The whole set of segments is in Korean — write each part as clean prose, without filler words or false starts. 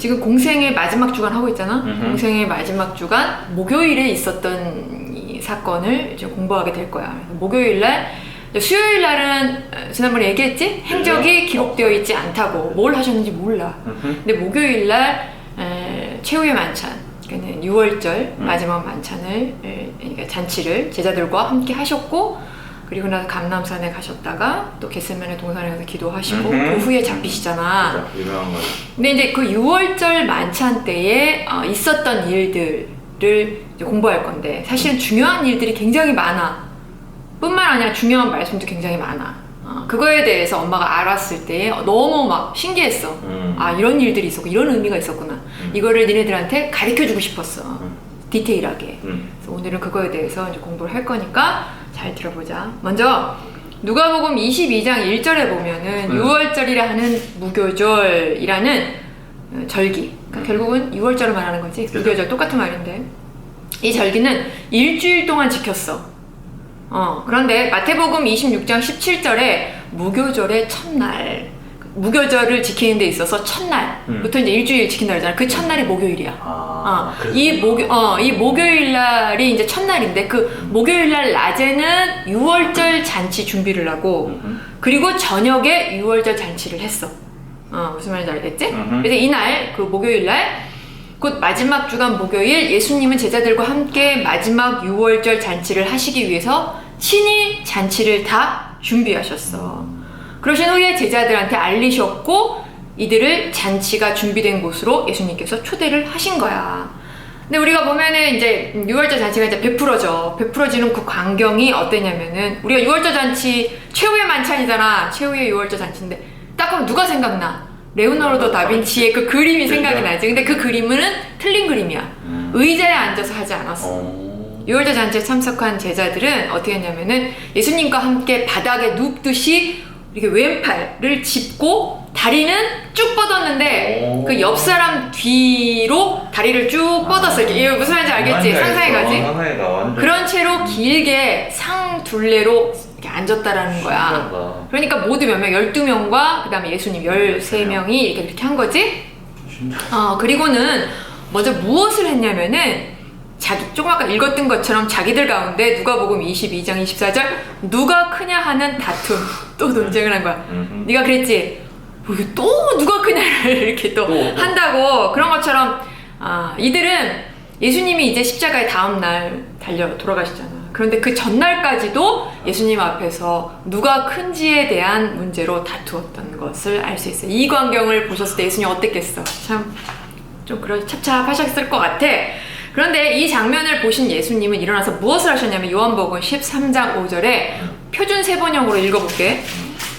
지금 공생의 마지막 주간 하고 있잖아. 공생의 마지막 주간 목요일에 있었던 이 사건을 이제 공부하게 될 거야. 목요일 날, 수요일 날은 지난번에 얘기했지? 행적이 기록되어 있지 않다고 뭘 하셨는지 몰라. 근데 목요일 날 최후의 만찬, 그는 6월절 마지막 만찬을, 그러니까 잔치를 제자들과 함께 하셨고, 그리고 나서 감람산에 가셨다가 또 겟세마네 동산에 가서 기도하시고 그 후에 잡히시잖아. 유명한 거. 근데 이제 그 6월절 만찬 때에 있었던 일들을 이제 공부할 건데, 사실은 중요한 일들이 굉장히 많아. 뿐만 아니라 중요한 말씀도 굉장히 많아. 그거에 대해서 엄마가 알았을 때 너무 막 신기했어. 아, 이런 일들이 있었고 이런 의미가 있었구나. 이거를 니네들한테 가르쳐주고 싶었어. 디테일하게. 그래서 오늘은 그거에 대해서 이제 공부를 할 거니까 잘 들어보자. 먼저 누가복음 22장 1절에 보면은 6월절이라 하는 무교절이라는 절기, 그러니까 결국은 6월절을 말하는 거지. 무교절 똑같은 말인데, 이 절기는 일주일 동안 지켰어. 그런데 마태복음 26장 17절에 무교절의 첫날, 무교절을 지키는 데 있어서 첫날부터 이제 일주일 지킨다 그러잖아. 그 첫날이 목요일이야. 이 목요일 날이 이제 첫날인데, 그 목요일 날 낮에는 6월절 잔치 준비를 하고, 그리고 저녁에 6월절 잔치를 했어. 무슨 말인지 알겠지? 그래서 이날, 그 목요일 날, 곧 마지막 주간 목요일, 예수님은 제자들과 함께 마지막 6월절 잔치를 하시기 위해서 친히 잔치를 다 준비하셨어. 그러신 후에 제자들한테 알리셨고, 이들을 잔치가 준비된 곳으로 예수님께서 초대를 하신 거야. 근데 우리가 보면은 이제 6월절 잔치가 이제 베풀어지는 그 광경이 어땠냐면은, 우리가 6월절 잔치 최후의 만찬이잖아. 최후의 6월절 잔치인데 딱 보면 누가 생각나? 레오나르도 다빈치의 그 그림이 생각이 나지. 근데 그 그림은 틀린 그림이야. 의자에 앉아서 하지 않았어. 6월절 잔치에 참석한 제자들은 어떻게 했냐면은 예수님과 함께 바닥에 눕듯이 이렇게 왼팔을 짚고 다리는 쭉 뻗었는데 그 옆 사람 뒤로 다리를 쭉 뻗었어. 이게 무슨 말인지 알겠지? 상상해가지? 그런 채로 길게 상둘레로 이렇게 앉았다라는 거야. 신기하다. 그러니까 모두 몇 명? 12명과 그 다음에 예수님 13명이 이렇게 한 거지? 그리고는 먼저 무엇을 했냐면은, 조금 아까 읽었던 것처럼 자기들 가운데 누가복음 22장 24절 누가 크냐 하는 다툼, 또 논쟁을 한 거야. 네가 그랬지? 이게 또 누가 크냐를 이렇게 또 한다고. 그런 것처럼 이들은 예수님이 이제 십자가에 다음날 돌아가시잖아. 그런데 그 전날까지도 예수님 앞에서 누가 큰지에 대한 문제로 다투었던 것을 알 수 있어요. 이 광경을 보셨을 때 예수님 어땠겠어? 참 좀 찹찹하셨을 것 같아. 그런데 이 장면을 보신 예수님은 일어나서 무엇을 하셨냐면, 요한복음 13장 5절에 표준 세번역으로 읽어볼게.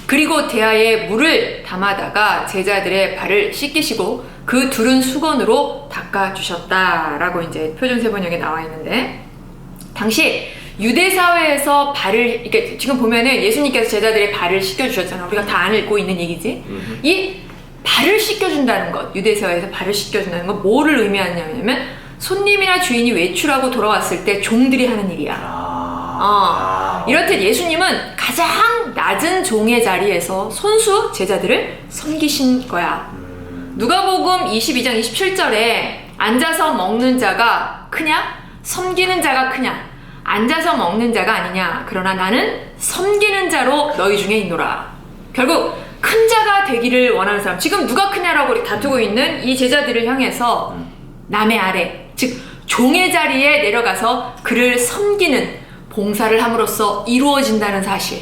그리고 대야에 물을 담아다가 제자들의 발을 씻기시고 그 둘은 수건으로 닦아주셨다라고 이제 표준 세번역에 나와 있는데, 당시 유대 사회에서 발을, 이렇게 지금 보면은 예수님께서 제자들의 발을 씻겨주셨잖아. 우리가 다 알고 있는 얘기지. 이 발을 씻겨준다는 것, 유대 사회에서 발을 씻겨준다는 건 뭐를 의미하냐면, 손님이나 주인이 외출하고 돌아왔을 때 종들이 하는 일이야. 이렇듯 예수님은 가장 낮은 종의 자리에서 손수 제자들을 섬기신 거야. 누가복음 22장 27절에 앉아서 먹는 자가 크냐? 섬기는 자가 크냐? 앉아서 먹는 자가 아니냐? 그러나 나는 섬기는 자로 너희 중에 있노라. 결국 큰 자가 되기를 원하는 사람, 지금 누가 크냐라고 다투고 있는 이 제자들을 향해서 남의 아래, 즉 종의 자리에 내려가서 그를 섬기는 봉사를 함으로써 이루어진다는 사실,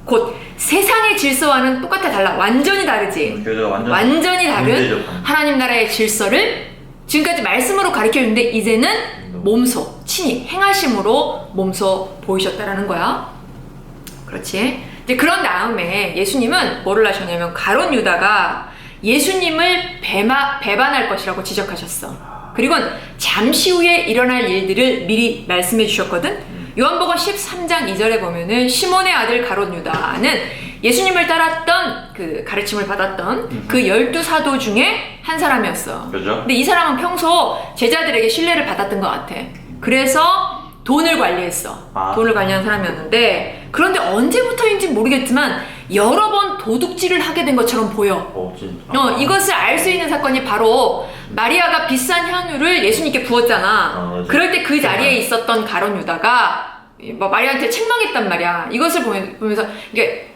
곧 세상의 질서와는 똑같아 달라, 완전히 다르지. 완전히 다른 하나님 나라의 질서를 지금까지 말씀으로 가르쳐주는데, 이제는 몸소 친히 행하심으로 몸소 보이셨다라는 거야. 그렇지. 이제 그런 다음에 예수님은 뭐를 하셨냐면, 가룟 유다가 예수님을 배반할 것이라고 지적하셨어. 그리고 잠시 후에 일어날 일들을 미리 말씀해 주셨거든. 요한복음 13장 2절에 보면은 시몬의 아들 가룟 유다는 예수님을 따랐던, 그 가르침을 받았던 그 12사도 중에 한 사람이었어. 그죠? 근데 이 사람은 평소 제자들에게 신뢰를 받았던 것 같아. 그래서 돈을 관리했어. 돈을 관리하는 사람이었는데, 그런데 언제부터인지 모르겠지만 여러 번 도둑질을 하게 된 것처럼 보여. 진짜. 이것을 알 수 있는 사건이 바로 마리아가 비싼 향유를 예수님께 부었잖아. 그럴 때 그 자리에 있었던 가룟 유다가 마리아한테 책망했단 말이야. 이것을 보면서 이게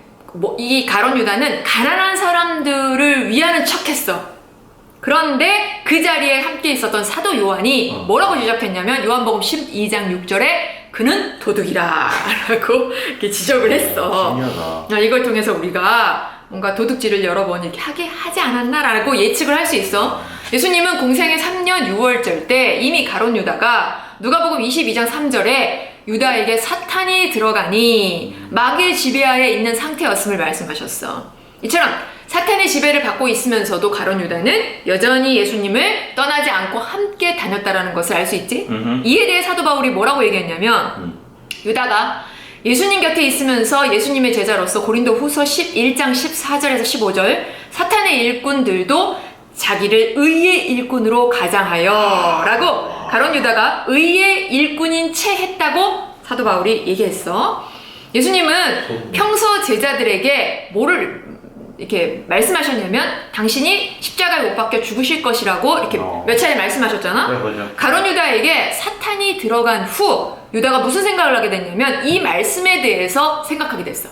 이 가룟 유다는 가난한 사람들을 위하는 척했어. 그런데 그 자리에 함께 있었던 사도 요한이 뭐라고 지적했냐면 요한복음 12장 6절에 그는 도둑이라 라고 이렇게 지적을 했어. 신기하다. 이걸 통해서 우리가 뭔가 도둑질을 여러 번 이렇게 하지 않았나라고 예측을 할 수 있어. 예수님은 공생의 3년 6월절 때 이미 가룟 유다가 누가복음 22장 3절에 유다에게 사탄이 들어가니 마귀의 지배하에 있는 상태였음을 말씀하셨어. 이처럼 사탄의 지배를 받고 있으면서도 가룟 유다는 여전히 예수님을 떠나지 않고 함께 다녔다라는 것을 알 수 있지. 이에 대해 사도 바울이 뭐라고 얘기했냐면 유다가 예수님 곁에 있으면서 예수님의 제자로서 고린도 후서 11장 14절에서 15절 사탄의 일꾼들도 자기를 의의 일꾼으로 가장하여 라고 가룟 유다가 의의 일꾼인 채 했다고 사도 바울이 얘기했어. 예수님은 평소 제자들에게 뭐를 이렇게 말씀하셨냐면 당신이 십자가에 못 박혀 죽으실 것이라고 이렇게 몇 차례 말씀하셨잖아. 네, 가룟 유다에게 사탄이 들어간 후 유다가 무슨 생각을 하게 됐냐면 이 말씀에 대해서 생각하게 됐어.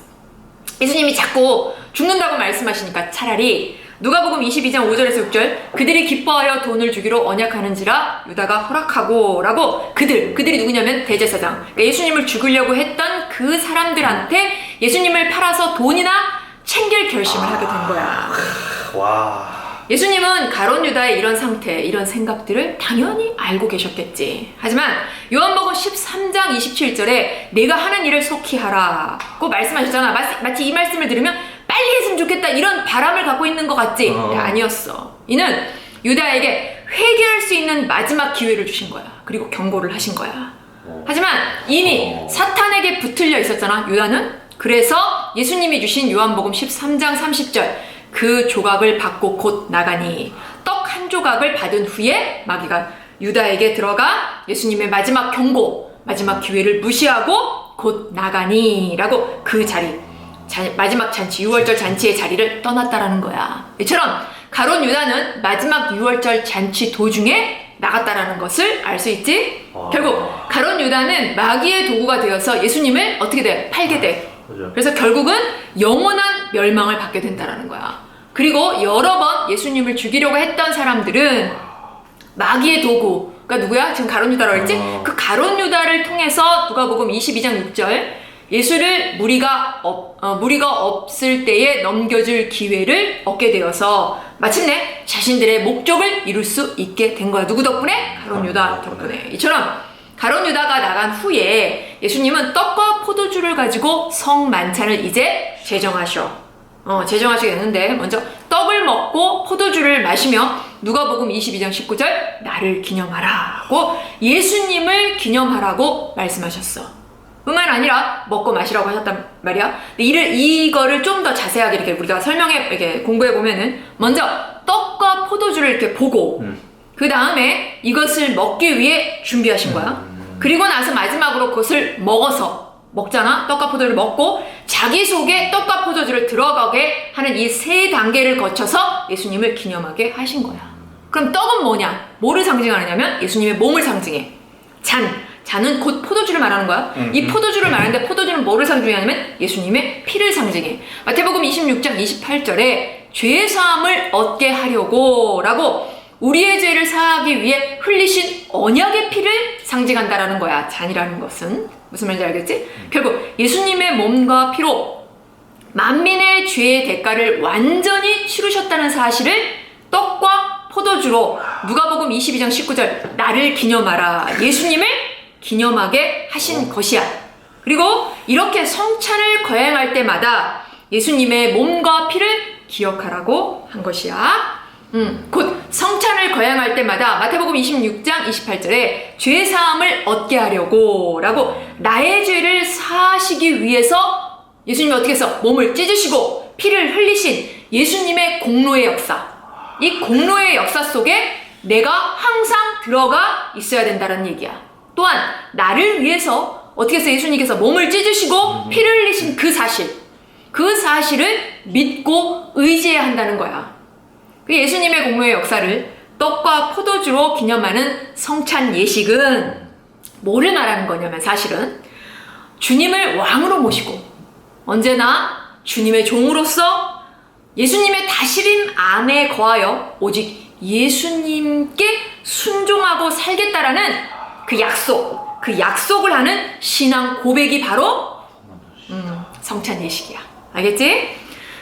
예수님이 자꾸 죽는다고 말씀하시니까 차라리 누가복음 22장 5절에서 6절 그들이 기뻐하여 돈을 주기로 언약하는지라 유다가 허락하고 라고 그들이 누구냐면 대제사장, 그러니까 예수님을 죽이려고 했던 그 사람들한테 예수님을 팔아서 돈이나 챙길 결심을 하게 된 거야. 와. 예수님은 가룟 유다의 이런 상태, 이런 생각들을 당연히 알고 계셨겠지. 하지만 요한복음 13장 27절에 내가 하는 일을 속히 하라고 말씀하셨잖아. 마치 이 말씀을 들으면 빨리 했으면 좋겠다 이런 바람을 갖고 있는 것 같지? 아니었어. 이는 유다에게 회개할 수 있는 마지막 기회를 주신 거야. 그리고 경고를 하신 거야. 하지만 이미 사탄에게 붙들려 있었잖아, 유다는. 그래서 예수님이 주신 요한복음 13장 30절 그 조각을 받고 곧 나가니 떡 한 조각을 받은 후에 마귀가 유다에게 들어가 예수님의 마지막 경고, 마지막 기회를 무시하고 곧 나가니 라고 그 자리, 마지막 잔치, 6월절 잔치의 자리를 떠났다라는 거야. 이처럼 가룟 유다는 마지막 6월절 잔치 도중에 나갔다라는 것을 알 수 있지. 결국 가룟 유다는 마귀의 도구가 되어서 예수님을 어떻게 돼? 팔게 돼. 그래서 결국은 영원한 멸망을 받게 된다라는 거야. 그리고 여러 번 예수님을 죽이려고 했던 사람들은 마귀의 도구가 누구야? 지금 가룟 유다라고 했지? 그 가룟 유다를 통해서 누가복음 22장 6절 예수를 무리가 없을 때에 넘겨줄 기회를 얻게 되어서 마침내 자신들의 목적을 이룰 수 있게 된 거야. 누구 덕분에? 가룟 유다 덕분에. 이처럼 가룟 유다가 나간 후에 예수님은 떡과 포도주를 가지고 성만찬을 이제 제정하시게 되는데 먼저 떡을 먹고 포도주를 마시며 누가복음 22장 19절 나를 기념하라고 예수님을 기념하라고 말씀하셨어. 뿐만 아니라 먹고 마시라고 하셨단 말이야. 이거를 좀 더 자세하게 이렇게 우리가 이렇게 공부해 보면은 먼저 떡과 포도주를 이렇게 보고 그 다음에 이것을 먹기 위해 준비하신 거야. 그리고 나서 마지막으로 그것을 먹잖아. 떡과 포도를 먹고 자기 속에 떡과 포도주를 들어가게 하는 이 세 단계를 거쳐서 예수님을 기념하게 하신 거야. 그럼 떡은 뭐냐? 뭐를 상징하느냐면 예수님의 몸을 상징해. 잔은 곧 포도주를 말하는 거야. 이 포도주를 말하는데 포도주는 뭐를 상징하냐면 예수님의 피를 상징해. 마태복음 26장 28절에 죄 사함을 얻게 하려고 라고 우리의 죄를 사하기 위해 흘리신 언약의 피를 상징한다라는 거야. 잔이라는 것은. 무슨 말인지 알겠지? 결국 예수님의 몸과 피로 만민의 죄의 대가를 완전히 치르셨다는 사실을 떡과 포도주로 누가복음 22장 19절 나를 기념하라. 예수님을 기념하게 하신 것이야. 그리고 이렇게 성찬을 거행할 때마다 예수님의 몸과 피를 기억하라고 한 것이야. 곧 성찬을 거행할 때마다 마태복음 26장 28절에 죄 사함을 얻게 하려고 라고 나의 죄를 사하시기 위해서 예수님이 어떻게 해서 몸을 찢으시고 피를 흘리신 예수님의 공로의 역사, 이 공로의 역사 속에 내가 항상 들어가 있어야 된다는 얘기야. 또한 나를 위해서 어떻게 해서 예수님께서 몸을 찢으시고 피를 흘리신 그 사실, 그 사실을 믿고 의지해야 한다는 거야. 그 예수님의 공로의 역사를 떡과 포도주로 기념하는 성찬 예식은 뭐를 말하는 거냐면 사실은 주님을 왕으로 모시고 언제나 주님의 종으로서 예수님의 다스림 안에 거하여 오직 예수님께 순종하고 살겠다라는 그 약속을 하는 신앙 고백이 바로 성찬 예식이야. 알겠지?